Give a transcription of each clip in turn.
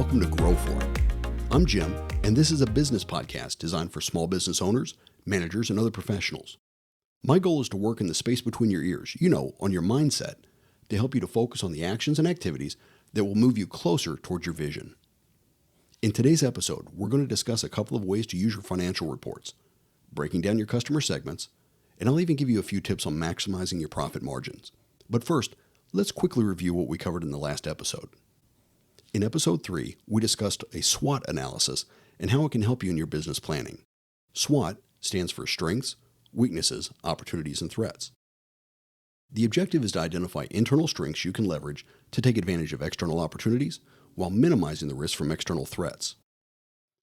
welcome to Grow For It. I'm Jim, and this is a business podcast designed for small business owners, managers, and other professionals. My goal is to work in the space between your ears, on your mindset, to help you to focus on the actions and activities that will move you closer towards your vision. In today's episode, we're going to discuss a couple of ways to use your financial reports, breaking down your customer segments, and I'll even give you a few tips on maximizing your profit margins. But first, let's quickly review what we covered in the last episode. In episode 3, we discussed a SWOT analysis and how it can help you in your business planning. SWOT stands for strengths, weaknesses, opportunities, and threats. The objective is to identify internal strengths you can leverage to take advantage of external opportunities while minimizing the risk from external threats.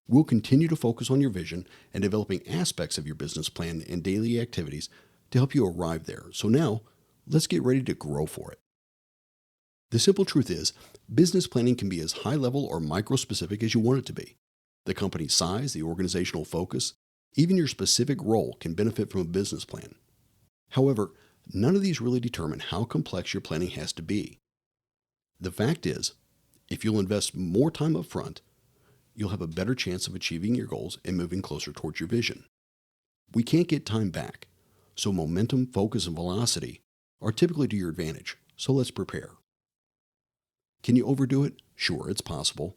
We'll continue to focus on your vision and developing aspects of your business plan and daily activities to help you arrive there. So now, let's get ready to grow for it. The simple truth is, business planning can be as high level or micro-specific as you want it to be. The company's size, the organizational focus, even your specific role can benefit from a business plan. However, none of these really determine how complex your planning has to be. The fact is, if you'll invest more time up front, you'll have a better chance of achieving your goals and moving closer towards your vision. We can't get time back, so momentum, focus, and velocity are typically to your advantage, so let's prepare. Can you overdo it? Sure, it's possible.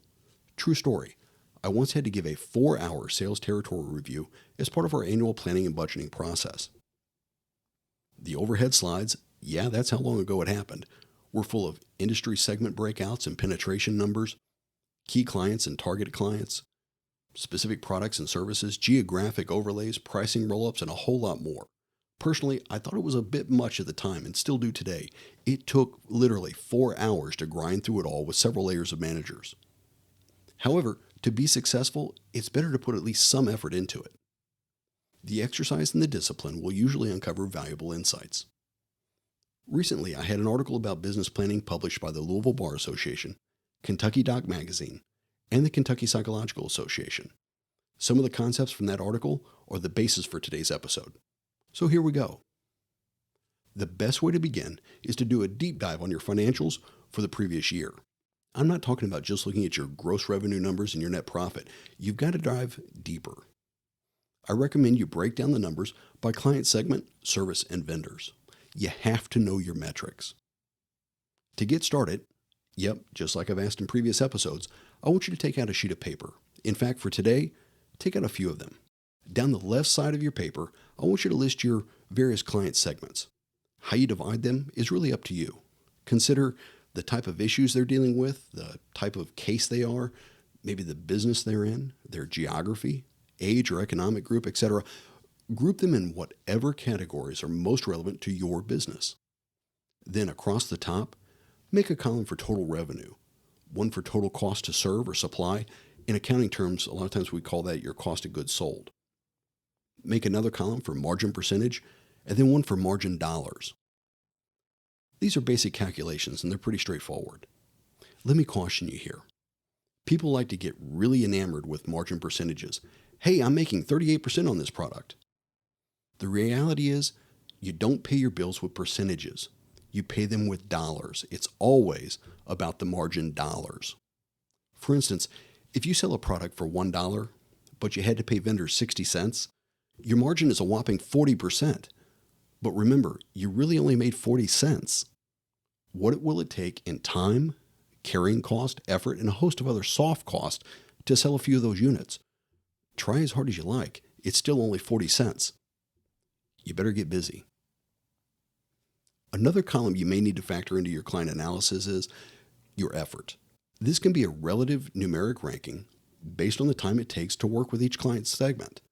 True story. I once had to give a 4-hour sales territory review as part of our annual planning and budgeting process. The overhead slides, that's how long ago it happened, were full of industry segment breakouts and penetration numbers, key clients and target clients, specific products and services, geographic overlays, pricing roll-ups, and a whole lot more. Personally, I thought it was a bit much at the time and still do today. It took literally 4 hours to grind through it all with several layers of managers. However, to be successful, it's better to put at least some effort into it. The exercise and the discipline will usually uncover valuable insights. Recently, I had an article about business planning published by the Louisville Bar Association, Kentucky Doc Magazine, and the Kentucky Psychological Association. Some of the concepts from that article are the basis for today's episode. So here we go. The best way to begin is to do a deep dive on your financials for the previous year. I'm not talking about just looking at your gross revenue numbers and your net profit. You've got to dive deeper. I recommend you break down the numbers by client segment, service, and vendors. You have to know your metrics. To get started, just like I've asked in previous episodes, I want you to take out a sheet of paper. In fact, for today, take out a few of them. Down the left side of your paper, I want you to list your various client segments. How you divide them is really up to you. Consider the type of issues they're dealing with, the type of case they are, maybe the business they're in, their geography, age or economic group, etc. Group them in whatever categories are most relevant to your business. Then across the top, make a column for total revenue, one for total cost to serve or supply. In accounting terms, a lot of times we call that your cost of goods sold. Make another column for margin percentage, and then one for margin dollars. These are basic calculations, and they're pretty straightforward. Let me caution you here. People like to get really enamored with margin percentages. Hey, I'm making 38% on this product. The reality is, you don't pay your bills with percentages. You pay them with dollars. It's always about the margin dollars. For instance, if you sell a product for $1, but you had to pay vendors 60 cents, your margin is a whopping 40%. But remember, you really only made 40 cents. What will it take in time, carrying cost, effort, and a host of other soft costs to sell a few of those units? Try as hard as you like, it's still only 40 cents. You better get busy. Another column you may need to factor into your client analysis is your effort. This can be a relative numeric ranking based on the time it takes to work with each client segment.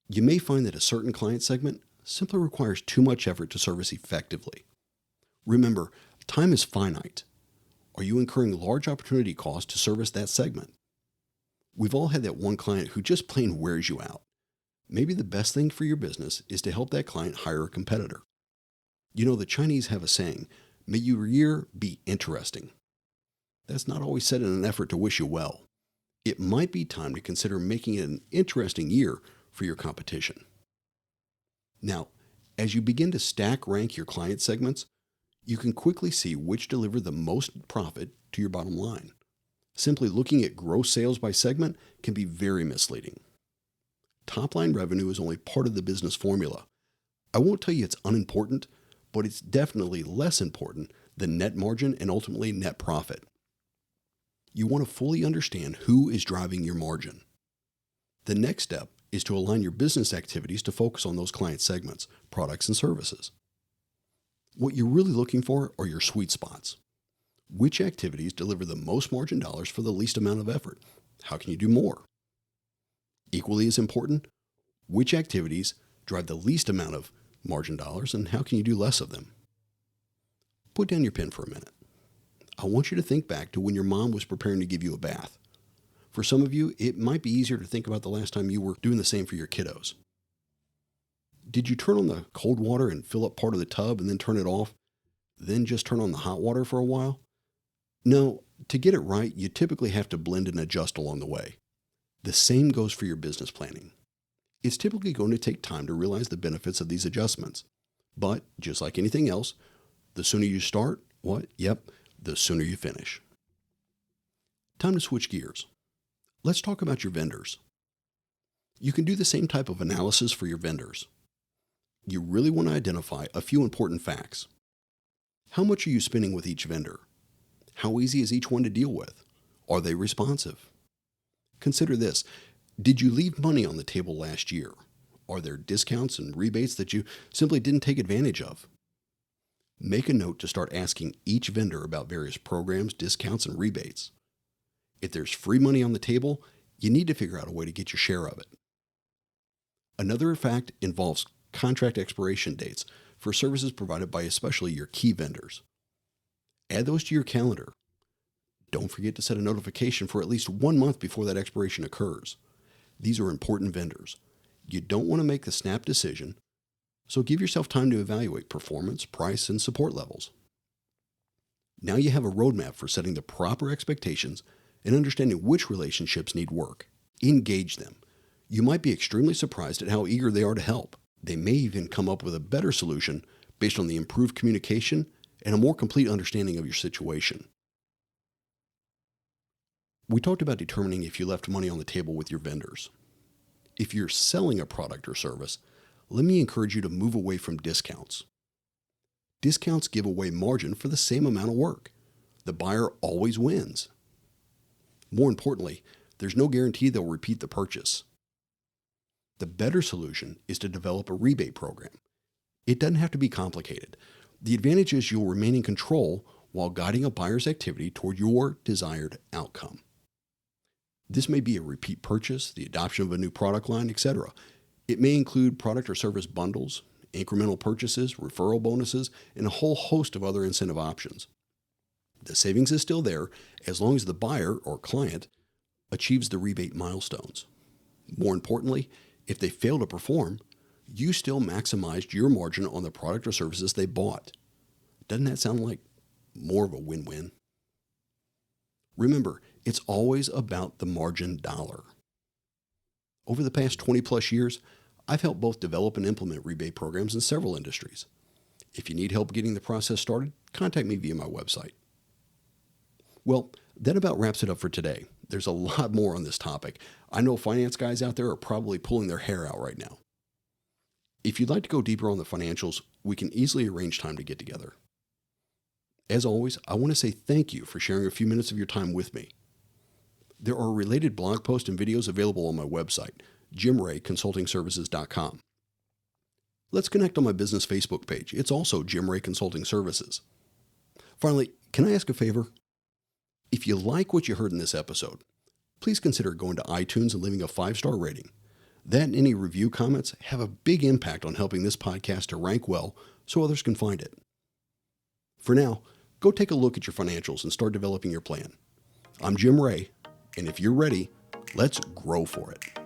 You may find that a certain client segment simply requires too much effort to service effectively. Remember, time is finite. Are you incurring large opportunity costs to service that segment? We've all had that one client who just plain wears you out. Maybe the best thing for your business is to help that client hire a competitor. The Chinese have a saying, may your year be interesting. That's not always said in an effort to wish you well. It might be time to consider making it an interesting year for your competition. Now, as you begin to stack rank your client segments, you can quickly see which deliver the most profit to your bottom line. Simply looking at gross sales by segment can be very misleading. Top-line revenue is only part of the business formula. I won't tell you it's unimportant, but it's definitely less important than net margin and ultimately net profit. You want to fully understand who is driving your margin. The next step is to align your business activities to focus on those client segments, products, and services. What you're really looking for are your sweet spots. Which activities deliver the most margin dollars for the least amount of effort? How can you do more? Equally as important, which activities drive the least amount of margin dollars and how can you do less of them? Put down your pen for a minute. I want you to think back to when your mom was preparing to give you a bath. For some of you, it might be easier to think about the last time you were doing the same for your kiddos. Did you turn on the cold water and fill up part of the tub and then turn it off, then just turn on the hot water for a while? No, to get it right, you typically have to blend and adjust along the way. The same goes for your business planning. It's typically going to take time to realize the benefits of these adjustments. But just like anything else, the sooner you start, the sooner you finish. Time to switch gears. Let's talk about your vendors. You can do the same type of analysis for your vendors. You really want to identify a few important facts. How much are you spending with each vendor? How easy is each one to deal with? Are they responsive? Consider this. Did you leave money on the table last year? Are there discounts and rebates that you simply didn't take advantage of? Make a note to start asking each vendor about various programs, discounts, and rebates. If there's free money on the table, you need to figure out a way to get your share of it. Another fact involves contract expiration dates for services provided by especially your key vendors. Add those to your calendar. Don't forget to set a notification for at least 1 month before that expiration occurs. These are important vendors. You don't want to make the snap decision, so give yourself time to evaluate performance, price, and support levels. Now you have a roadmap for setting the proper expectations and understanding which relationships need work. Engage them. You might be extremely surprised at how eager they are to help. They may even come up with a better solution based on the improved communication and a more complete understanding of your situation. We talked about determining if you left money on the table with your vendors. If you're selling a product or service, let me encourage you to move away from discounts. Discounts give away margin for the same amount of work. The buyer always wins. More importantly, there's no guarantee they'll repeat the purchase. The better solution is to develop a rebate program. It doesn't have to be complicated. The advantage is you'll remain in control while guiding a buyer's activity toward your desired outcome. This may be a repeat purchase, the adoption of a new product line, etc. It may include product or service bundles, incremental purchases, referral bonuses, and a whole host of other incentive options. The savings is still there as long as the buyer or client achieves the rebate milestones. More importantly, if they fail to perform, you still maximized your margin on the product or services they bought. Doesn't that sound like more of a win-win? Remember, it's always about the margin dollar. Over the past 20 plus years, I've helped both develop and implement rebate programs in several industries. If you need help getting the process started, contact me via my website. Well, that about wraps it up for today. There's a lot more on this topic. I know finance guys out there are probably pulling their hair out right now. If you'd like to go deeper on the financials, we can easily arrange time to get together. As always, I want to say thank you for sharing a few minutes of your time with me. There are related blog posts and videos available on my website, jimrayconsultingservices.com. Let's connect on my business Facebook page. It's also Jim Ray Consulting Services. Finally, can I ask a favor? If you like what you heard in this episode, please consider going to iTunes and leaving a 5-star rating. That and any review comments have a big impact on helping this podcast to rank well so others can find it. For now, go take a look at your financials and start developing your plan. I'm Jim Ray, and if you're ready, let's grow for it.